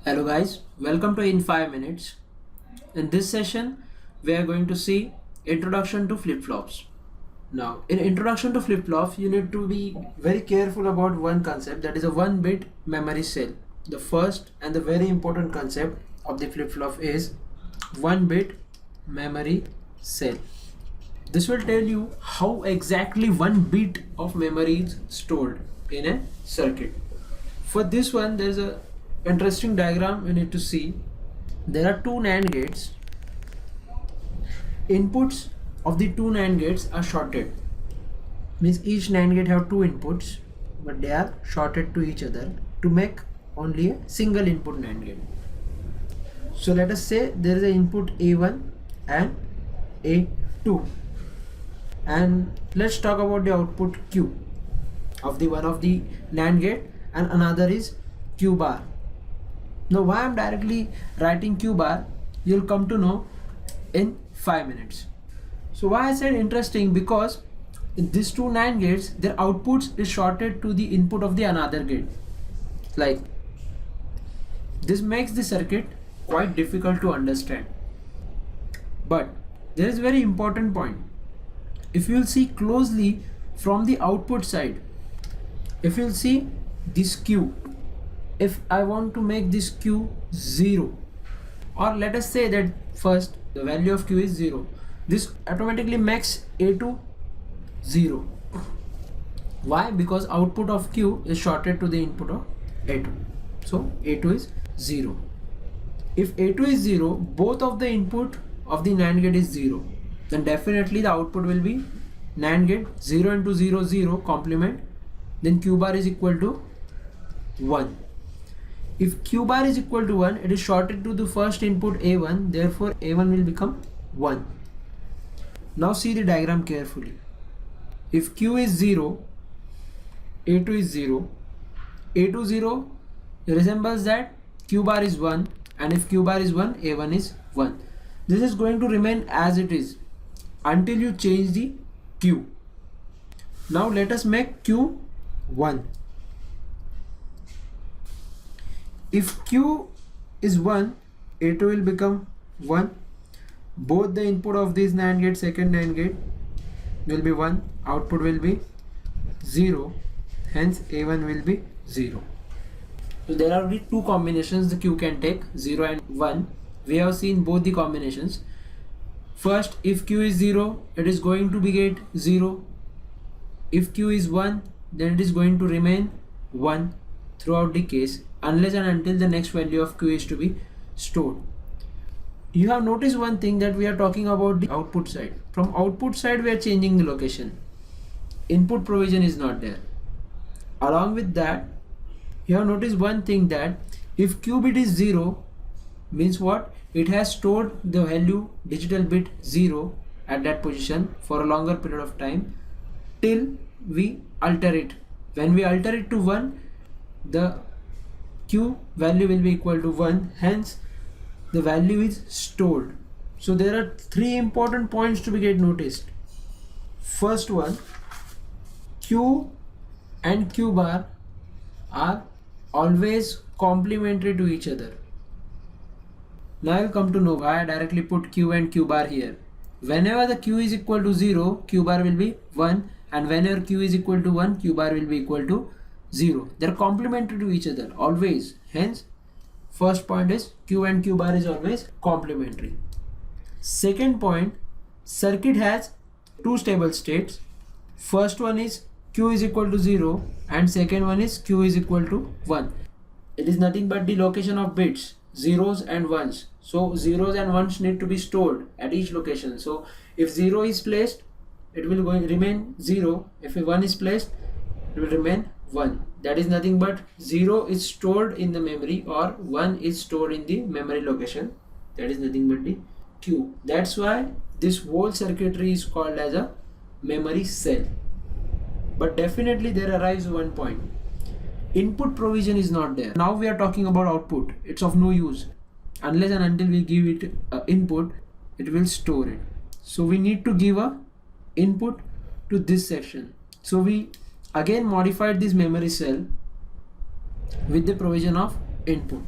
Hello guys, welcome to In 5 Minutes. In this session, we are going to see Introduction to Flip-Flops. Now, in Introduction to Flip-Flops, you need to be very careful about one concept, that is a 1-bit memory cell. The first and the very important concept of the flip-flop is 1-bit memory cell. This will tell you how exactly 1 bit of memory is stored in a circuit. For this one, there is a interesting diagram we need to see. There are two NAND gates. Inputs of the two NAND gates are shorted. Means each NAND gate have two inputs, but they are shorted to each other to make only a single input NAND gate. So let us say there is an input A1 and A2, and let's talk about the output Q of the one of the NAND gate, and another is Q bar. Now why I'm directly writing Q bar, you'll come to know in 5 minutes. So why I said interesting, because in these two NAND gates, their outputs is shorted to the input of the another gate. Like this makes the circuit quite difficult to understand. But there is very important point. If you'll see closely from the output side, if you'll see this Q, if I want to make this Q 0, or let us say that first the value of Q is 0, this automatically makes A2 0. Why? Because output of Q is shorted to the input of A2. So A2 is 0. If A2 is 0, both of the input of the NAND gate is 0, then definitely the output will be NAND gate 0 into 0 0 complement, then Q bar is equal to 1. If Q bar is equal to 1, it is shorted to the first input A1, therefore A1 will become 1. Now see the diagram carefully. If Q is 0, A2 is 0, A2 0 resembles that Q bar is 1, and if Q bar is 1, A1 is 1. This is going to remain as it is until you change the Q. Now let us make Q 1. If Q is 1, A2 will become 1. Both the input of this NAND gate, second NAND gate, will be 1. Output will be 0. Hence A1 will be 0. So there are only two combinations the Q can take, 0 and 1. We have seen both the combinations. First, if Q is 0, it is going to be get 0. If Q is 1, then it is going to remain 1 throughout the case, unless and until the next value of Q is to be stored. You have noticed one thing, that we are talking about the output side. From output side, we are changing the location. Input provision is not there. Along with that, you have noticed one thing, that if Q bit is 0, means what? It has stored the value digital bit 0 at that position for a longer period of time till we alter it. When we alter it to 1, the Q value will be equal to 1, hence the value is stored. So there are three important points to be get noticed. First one, Q and Q bar are always complementary to each other. Now you come to know why I directly put Q and Q bar here. Whenever the Q is equal to 0, Q bar will be 1, and whenever Q is equal to 1, Q bar will be equal to 0. They are complementary to each other always. Hence, first point is Q and Q bar is always complementary. Second point, circuit has two stable states. First one is Q is equal to 0, and second one is Q is equal to 1. It is nothing but the location of bits, zeros and ones. So zeros and ones need to be stored at each location. So if 0 is placed, it will remain 0. If 1 is placed, it will remain 1. That is nothing but 0 is stored in the memory, or 1 is stored in the memory location. That is nothing but the Q. That's why this whole circuitry is called as a memory cell. But definitely there arrives one point. Input provision is not there. Now we are talking about output. It's of no use. Unless and until we give it input, it will store it. So we need to give a input to this section. So we again modified this memory cell with the provision of input.